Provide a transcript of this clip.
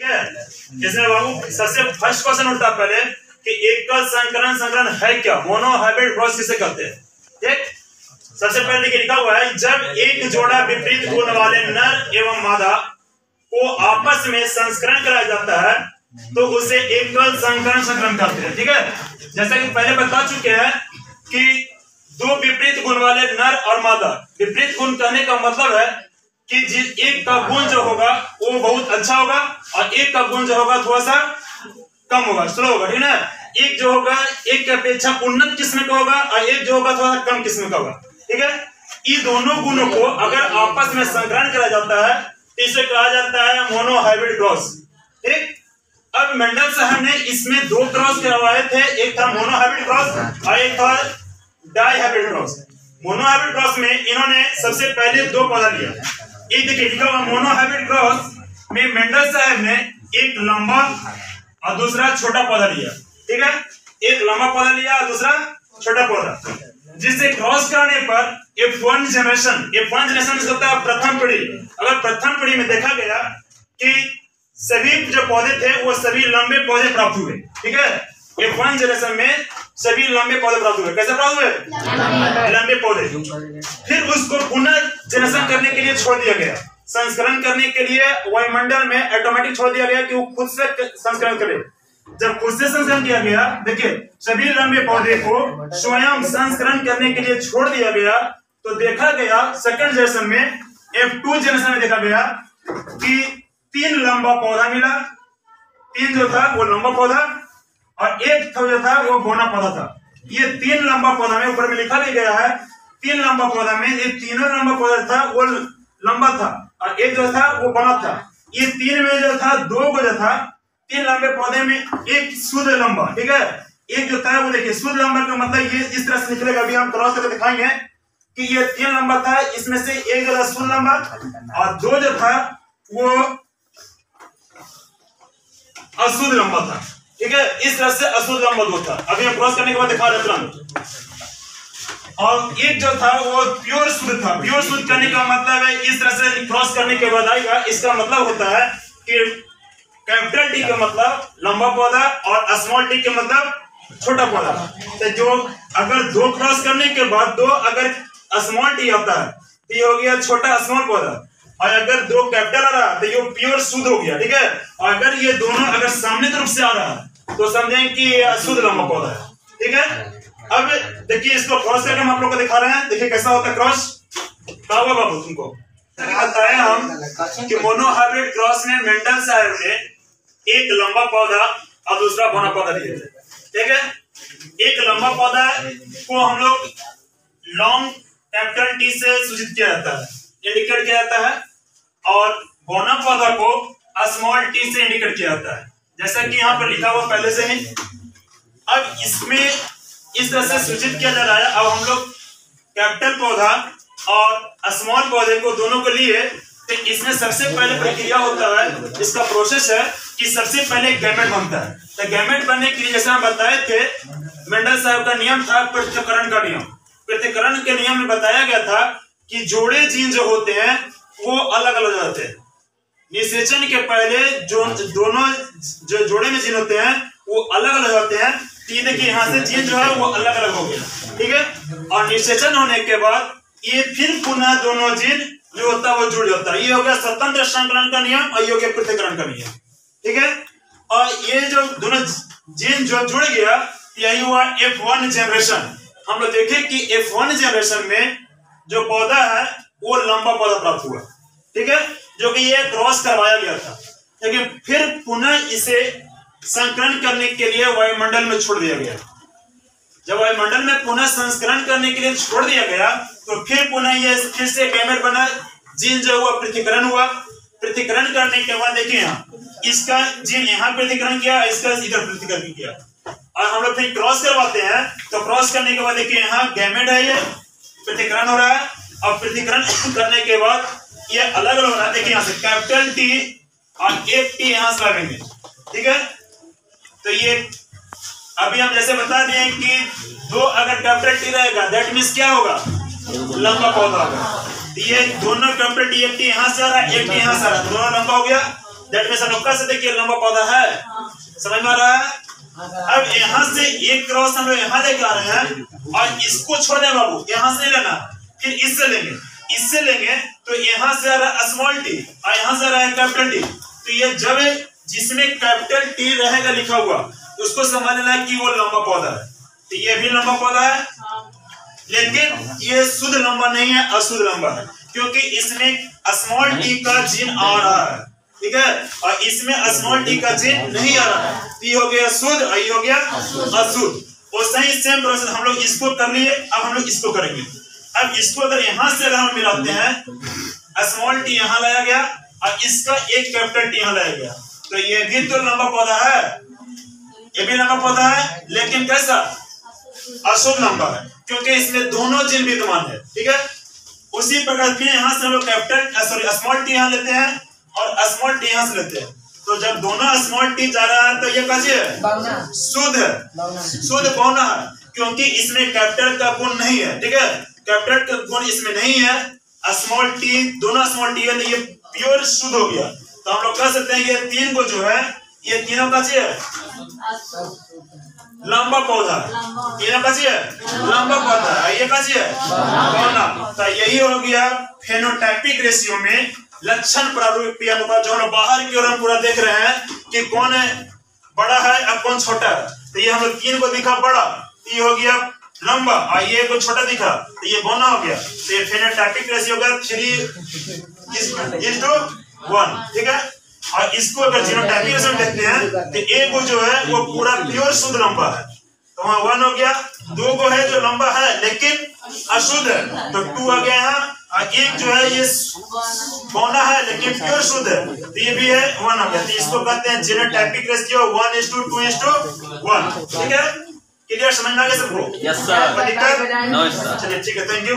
इसमें बाबू सबसे first question उठता है पहले कि एकल संकरण है क्या, मोनो हाइब्रिड क्रॉस किसे कहते हैं। ठीक, सबसे पहले देखिए लिखा हुआ है जब एक जोड़ा विपरीत गुण वाले नर एवं मादा को आपस में संस्करण कराया जाता है तो उसे एकल संकरण कहते हैं। ठीक है, जैसा कि पहले बता चुके हैं कि दो विपरीत गुण वाले नर और मादा, विपरीत गुण कहने का मतलब है कि जिस एक का गुण जो होगा वो बहुत अच्छा होगा और एक का गुण जो होगा थोड़ा सा कम होगा, स्लो होगा। ठीक है, एक जो होगा एक की अपेक्षा उन्नत किस्म का होगा और एक जो होगा थोड़ा कम किस्म का होगा। ठीक है, इन दोनों गुणों को अगर आपस में संकरण करा जाता है तो इसे कहा जाता है मोनो हाइब्रिड क्रॉस। ठीक, अब मेंडल साहब ने इसमें दो क्रॉस करवाए थे, एक था मोनो हाइब्रिड क्रॉस और एक था dihybrid cross. Monohybrid cross में इन्होंने सबसे पहले दो पौधा लिया। एक देखिए लिखा हुआ मोनो हाइब्रिड क्रॉस में मेंडल साहब ने एक लंबा और दूसरा छोटा पौधा लिया। ठीक है, एक लंबा पौधा लिया और दूसरा छोटा पौधा, जिससे क्रॉस करने पर F1 जनरेशन होता है प्रथम पीढ़ी। अगर प्रथम पीढ़ी में देखा गया कि सभी जो पौधे थे वो सभी लंबे पौधे प्राप्त हुए। ठीक है, F1 जनरेशन में सभी लंबे पौधे प्राप्त हुए। कैसे प्राप्त हुए? लंबे पौधे। फिर उसको पुनः जनरेशन करने के लिए छोड़ दिया गया, संस्करण करने के लिए वायुमंडल में ऑटोमेटिक छोड़ दिया गया कि वो खुद से संस्करण करे। जब खुद से संस्करण किया गया, देखिए सभी लंबे पौधे को स्वयं संस्करण करने के लिए छोड़ दिया गया तो देखा गया सेकंड जनरेशन में F2 जनरेशन में देखा गया कि 3 लंबा पौधा मिला। 3 जो था वो लंबा पौधा और एक जो था वो बौना पौधा था। ये 3 लंबा पौधा में ऊपर में लिखा भी गया है 3 लंबा पौधा में ये तीनों लंबा पौधा था वो लंबा था और एक जो था वो बौना था। ये 3 में जो था 2 को जो था 3 लंबे पौधे में एक शुद्ध लंबा। ठीक है, एक जो था वो देखिए शुद्ध लंबा का मतलब ये इस तरह से निकलेगा। अभी हम क्रॉस करके दिखाएंगे कि ये 3 लंबा था, इसमें से एक जो था शुद्ध लंबा और 2 जो था वो अशुद्ध लंबा था। ठीक है, इस तरह से अशुद्ध लंबा 2 था। अभी हम क्रॉस करने के बाद दिखा रहे तुरंत। और एक जो था वो प्योर शुद्ध था। प्योर शुद्ध करने का मतलब है इस तरह से क्रॉस करने के बाद आएगा। इसका मतलब होता है कि कैपिटल टी का मतलब लंबा पौधा और स्मॉल टी का मतलब छोटा पौधा। तो जो अगर 2 क्रॉस करने के बाद 2 अगर स्मॉल टी आता है तो ये हो गया छोटा स्मॉल पौधा और अगर 2 कैपिटल आ रहा तो ये प्योर शुद्ध हो गया। ठीक है, और अगर ये दोनों अगर सामने तरफ से आ रहा है तो समझें कि ये अशुद्ध लंबा पौधा है। ठीक है, अब देखिए इसको क्रॉस करके हम आप लोग को दिखा रहे हैं। देखिए कैसा होता है क्रॉस। कहा हुआ बाबू तुमको बताया हम कि मोनो हाइब्रिड क्रॉस में मेंडल साहब ने एक लंबा पौधा और दूसरा बौना पौधा दिए थे। ठीक है, एक लंबा पौधा को हम लोग लॉन्ग कैपिटल टी से सूचित किया जाता है, इंडिकेट किया जाता है, और बौना पौधा को स्मॉल टी से इंडिकेट किया जाता है, जैसा कि यहाँ पर लिखा हुआ पहले से ही। अब इसमें इस तरह से सूचित किया जा रहा है। अब हम लोग कैपिटल पौधा और स्मॉल पौधे को दोनों को लिए तो इसमें सबसे पहले प्रक्रिया होता है, इसका प्रोसेस है कि सबसे पहले गैमेट बनता है। तो गैमेट बनने के लिए जैसे हम बताए थे मेंडल साहब का नियम था पृथक्करण का नियम। पृथक्करण के नियम में बताया गया था कि जोड़े जीन जो होते हैं वो अलग अलग हो जाते हैं। निषेचन के पहले जो दोनों जो जोड़े में जीन होते हैं वो अलग अलग होते हैं। तो ये देखिए यहाँ से जीन जो है वो अलग अलग हो गया। ठीक है, और निषेचन होने के बाद ये फिर पुनः दोनों जीन जो होता है वो जुड़ जाता है। ये हो गया स्वतंत्र संकरण का नियम और ये हो गया पृथक्करण का नियम। ठीक है, और ये जो दोनों जीन जो जुड़ गया यही हुआ F1 जनरेशन। हम लोग देखे कि F1 जनरेशन में जो पौधा है वो लंबा पौधा प्राप्त हुआ। ठीक है, जो कि ये क्रॉस करवाया गया था, लेकिन फिर पुनः इसे संकरण करने के लिए वायुमंडल में छोड़ दिया गया। जब वायुमंडल में पुनः संस्करण करने के लिए छोड़ दिया गया तो फिर पुनः ये फिर से गैमेट बना, जीन जो हुआ पृथक्करण हुआ। पृथक्करण करने के बाद देखिए यहाँ इसका जीन यहाँ पृथक्करण किया, इसका इधर पृथक्करण किया, और हम लोग फिर क्रॉस करवाते हैं तो क्रॉस करने के बाद देखिए यहाँ गैमेट है, ये पृथक्करण हो रहा है और पृथक्करण करने के बाद ये अलग अलग हो रहा है। देखिए यहाँ से कैपिटल टी और एक टी यहाँ से लगेंगे। ठीक है, तो ये अभी हम जैसे बता दिए कि 2 अगर कैपिटल टी रहेगा दैट मीन्स क्या होगा, लंबा पौधा होगा। ये दोनों कैपिटल टी, एक टी यहाँ से आ रहा है एक टी यहाँ से आ रहा है, दोनों लंबा हो गया। दैट मींस हम लोग कह सकते हैं कि लंबा पौधा है। समझ में आ रहा है? अब यहाँ से एक क्रॉस हम लोग यहाँ लेके आ रहे हैं और इसको छोड़ने बाबू, यहाँ से लेना, फिर इससे लेंगे तो यहाँ से आ रहा है स्मॉल टी और यहाँ से आ रहा है कैपिटल टी। तो ये जब जिसमें कैपिटल टी रहेगा लिखा हुआ तो उसको समझ लेना कि वो लंबा पौधा है। तो ये भी लंबा पौधा है, लेकिन ये शुद्ध लंबा नहीं है, अशुद्ध लंबा है, क्योंकि इसमें स्मॉल टी का चिन्ह आ रहा है, ठीक है, और इसमें स्मॉल टी का चिन्ह नहीं आ रहा है। तो ये हो गया शुद्ध और ये हो गया अशुद्ध। और सही सेम प्रोसेस हम लोग इसको कर लिए, अब हम लोग इसको करेंगे। अब इसको अगर यहाँ से अगर हम मिलाते हैं, स्मॉल टी यहाँ लाया गया और इसका एक कैपिटल टी यहाँ लाया गया, तो ये भी तो लंबा पौधा है, ये भी लंबा पौधा है, लेकिन कैसा? अशुद्ध लंबा है, क्योंकि इसमें दोनों चिन्ह विद्यमान है, ठीक है। उसी प्रकार फिर यहाँ से हम लोग कैपिटल स्मॉल टी यहाँ लेते हैं और स्मॉल टी यहाँ से लेते हैं, तो जब दोनों स्मॉल टी जा रहा है तो ये कैसे है? शुद्ध है, शुद्ध बौना है, क्योंकि इसमें कैपिटल का गुण नहीं है, ठीक है, कैपिटल का गुण इसमें नहीं है। स्मॉल टी, दोनों स्मॉल टी है तो ये प्योर शुद्ध हो गया। तो हम लोग कह सकते हैं ये तीन को जो है, ये तीनों कैसे है? लंबा पौधा, तीनों कैसे है? लंबा पौधा है, ये कैसे है? बौना। तो यही हो गया फेनोटाइपिक रेशियो में लक्षण प्रारूपीय अनुपात, जो हम बाहर की ओर हम पूरा देख रहे हैं कि कौन है बड़ा है और कौन छोटा है। तो ये हम लोग तीन को दिखा बड़ा, ये हो गया लंबा, और ये को छोटा दिखा तो ये बौना हो गया। तो ये फेनोटाइपिक रेशियो का 3:1, ठीक है। और इसको अगर जीनोटाइपिक रेशियो देखते हैं तो ए को जो है वो पूरा प्योर शुद्ध लंबा है, तो वहाँ 1 हो गया। 2 को है जो लंबा है लेकिन अशुद्ध है, तो 2 आ गया यहाँ। और एक जो है ये बौना है लेकिन प्योर शुद्ध है, तो ये भी है 1 हो गया। तो इसको कहते हैं जीनोटाइपिक रेशियो 1:2:1, ठीक है। क्लियर, समझ में आ गया सबको? Yes sir. दिक्कत? No sir. चलिए ठीक है, थैंक यू।